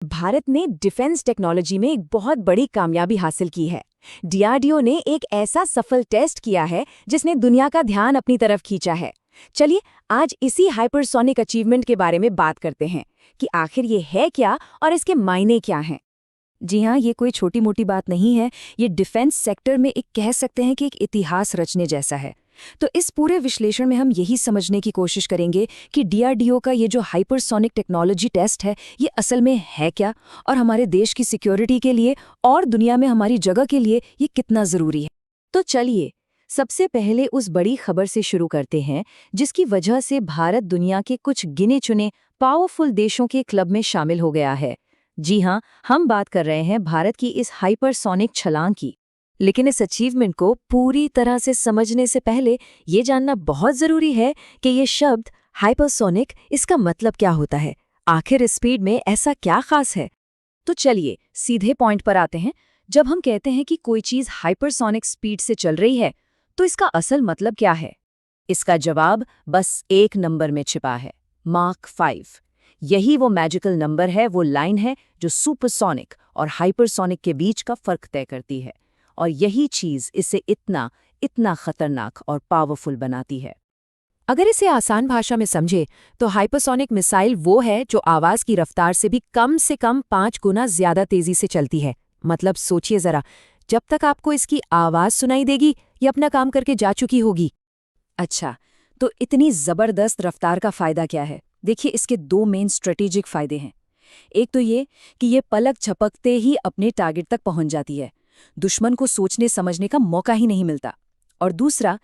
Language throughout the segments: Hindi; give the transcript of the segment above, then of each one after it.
भारत ने डिफेंस टेक्नोलॉजी में एक बहुत बड़ी कामयाबी हासिल की है। डीआरडीओ ने एक ऐसा सफल टेस्ट किया है जिसने दुनिया का ध्यान अपनी तरफ खींचा है। चलिए आज इसी हाइपरसोनिक अचीवमेंट के बारे में बात करते हैं कि आखिर ये है क्या और इसके मायने क्या हैं। जी हाँ, ये कोई छोटी मोटी बात नहीं है। ये डिफेंस सेक्टर में एक कह सकते हैं कि एक इतिहास रचने जैसा है। तो इस पूरे विश्लेषण में हम यही समझने की कोशिश करेंगे कि डीआरडीओ का ये जो हाइपरसोनिक टेक्नोलॉजी टेस्ट है ये असल में है क्या, और हमारे देश की सिक्योरिटी के लिए और दुनिया में हमारी जगह के लिए ये कितना ज़रूरी है। तो चलिए सबसे पहले उस बड़ी खबर से शुरू करते हैं जिसकी वजह से भारत दुनिया के कुछ गिने चुने पावरफुल देशों के क्लब में शामिल हो गया है। जी हाँ, हम बात कर रहे हैं भारत की इस हाइपरसोनिक छलांग की। लेकिन इस अचीवमेंट को पूरी तरह से समझने से पहले ये जानना बहुत ज़रूरी है कि ये शब्द हाइपरसोनिक, इसका मतलब क्या होता है। आखिर इस स्पीड में ऐसा क्या खास है। तो चलिए सीधे पॉइंट पर आते हैं। जब हम कहते हैं कि कोई चीज़ हाइपरसोनिक स्पीड से चल रही है तो इसका असल मतलब क्या है। इसका जवाब बस एक नंबर में छिपा है, माक 5। यही वो मैजिकल नंबर है, वो लाइन है जो सुपरसोनिक और हाइपरसोनिक के बीच का फर्क तय करती है। और यही चीज़ इसे इतना इतना खतरनाक और पावरफुल बनाती है। अगर इसे आसान भाषा में समझे तो हाइपरसोनिक मिसाइल वो है जो आवाज़ की रफ्तार से भी कम 5 गुना ज़्यादा तेज़ी से चलती है। मतलब सोचिए ज़रा, जब तक आपको इसकी आवाज़ सुनाई देगी ये अपना काम करके जा चुकी होगी। अच्छा, तो इतनी ज़बरदस्त रफ्तार का फ़ायदा क्या है। देखिए, इसके 2 मेन स्ट्रेटेजिक फ़ायदे हैं। एक तो ये कि ये पलक झपकते ही अपने टारगेट तक पहुंच जाती है, दुश्मन को सोचने समझने का मौका ही नहीं मिलता। और दूसरा,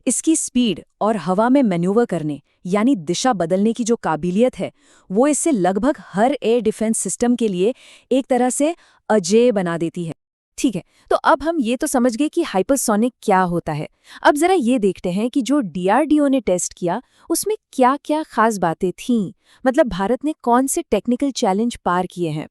इसकी स्पीड और हवा में मैन्यूवर करने यानी दिशा बदलने की जो काबिलियत है वो इससे लगभग हर एयर डिफेंस सिस्टम के लिए एक तरह से अजेय बना देती है। ठीक है, तो अब हम ये तो समझ गए कि हाइपरसोनिक क्या होता है। अब जरा ये देखते हैं कि जो डीआरडीओ ने टेस्ट किया उसमें क्या क्या खास बातें थीं। मतलब भारत ने कौन से टेक्निकल चैलेंज पार किए हैं।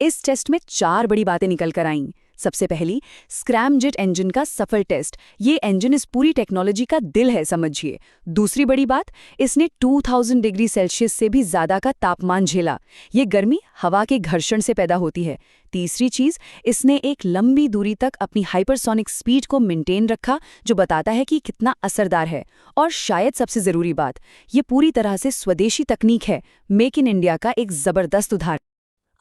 इस टेस्ट में 4 बड़ी बातें निकल कर आईं। सबसे पहली, स्क्रैमजेट इंजन का सफल टेस्ट। ये इंजन इस पूरी टेक्नोलॉजी का दिल है, समझिए। दूसरी बड़ी बात, इसने 2000 डिग्री सेल्सियस से भी ज्यादा का तापमान झेला। ये गर्मी हवा के घर्षण से पैदा होती है। तीसरी चीज, इसने एक लंबी दूरी तक अपनी हाइपरसोनिक स्पीड को मेंटेन रखा, जो बताता है कि कितना असरदार है। और शायद सबसे जरूरी बात, ये पूरी तरह से स्वदेशी तकनीक है, मेक इन इंडिया का एक जबरदस्त उदाहरण।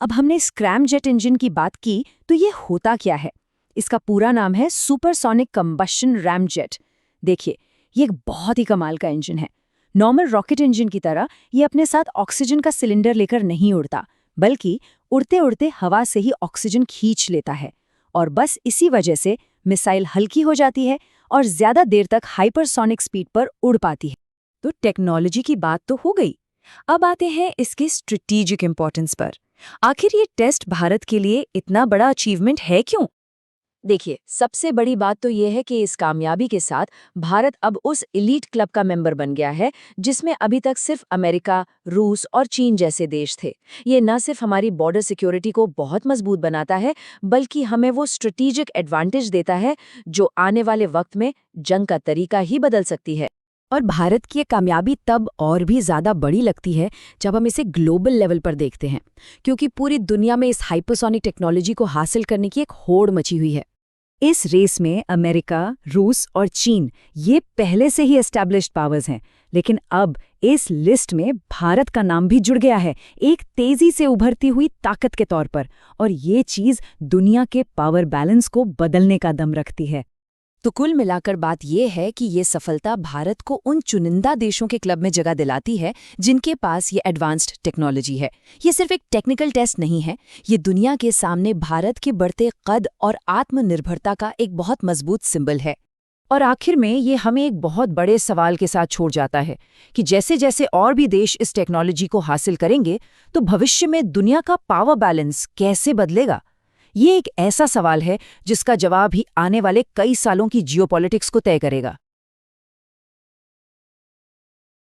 अब हमने स्क्रैमजेट इंजन की बात की, तो ये होता क्या है। इसका पूरा नाम है सुपरसोनिक कंबशन रैमजेट। देखिए, ये एक बहुत ही कमाल का इंजन है। नॉर्मल रॉकेट इंजन की तरह ये अपने साथ ऑक्सीजन का सिलेंडर लेकर नहीं उड़ता, बल्कि उड़ते उड़ते हवा से ही ऑक्सीजन खींच लेता है। और बस इसी वजह से मिसाइल हल्की हो जाती है और ज्यादा देर तक हाइपरसोनिक स्पीड पर उड़ पाती है। तो टेक्नोलॉजी की बात तो हो गई। अब आते हैं इसके स्ट्रेटेजिक इंपॉर्टेंस पर। आखिर ये टेस्ट भारत के लिए इतना बड़ा अचीवमेंट है क्यों। देखिए, सबसे बड़ी बात तो ये है कि इस कामयाबी के साथ भारत अब उस एलीट क्लब का मेंबर बन गया है जिसमें अभी तक सिर्फ अमेरिका, रूस और चीन जैसे देश थे। ये न सिर्फ हमारी बॉर्डर सिक्योरिटी को बहुत मजबूत बनाता है, बल्कि हमें वो स्ट्रेटेजिक एडवांटेज देता है जो आने वाले वक्त में जंग का तरीका ही बदल सकती है। और भारत की ये कामयाबी तब और भी ज़्यादा बड़ी लगती है जब हम इसे ग्लोबल लेवल पर देखते हैं, क्योंकि पूरी दुनिया में इस हाइपरसोनिक टेक्नोलॉजी को हासिल करने की एक होड़ मची हुई है। इस रेस में अमेरिका, रूस और चीन ये पहले से ही एस्टैब्लिश्ड पावर्स हैं, लेकिन अब इस लिस्ट में भारत का नाम भी जुड़ गया है, एक तेजी से उभरती हुई ताकत के तौर पर। और ये चीज़ दुनिया के पावर बैलेंस को बदलने का दम रखती है। तो कुल मिलाकर बात यह है कि ये सफलता भारत को उन चुनिंदा देशों के क्लब में जगह दिलाती है जिनके पास ये एडवांस्ड टेक्नोलॉजी है। ये सिर्फ एक टेक्निकल टेस्ट नहीं है, ये दुनिया के सामने भारत के बढ़ते कद और आत्मनिर्भरता का एक बहुत मजबूत सिंबल है। और आखिर में ये हमें एक बहुत बड़े सवाल के साथ छोड़ जाता है कि जैसे जैसे और भी देश इस टेक्नोलॉजी को हासिल करेंगे तो भविष्य में दुनिया का पावर बैलेंस कैसे बदलेगा। ये एक ऐसा सवाल है जिसका जवाब ही आने वाले कई सालों की जियोपॉलिटिक्स को तय करेगा।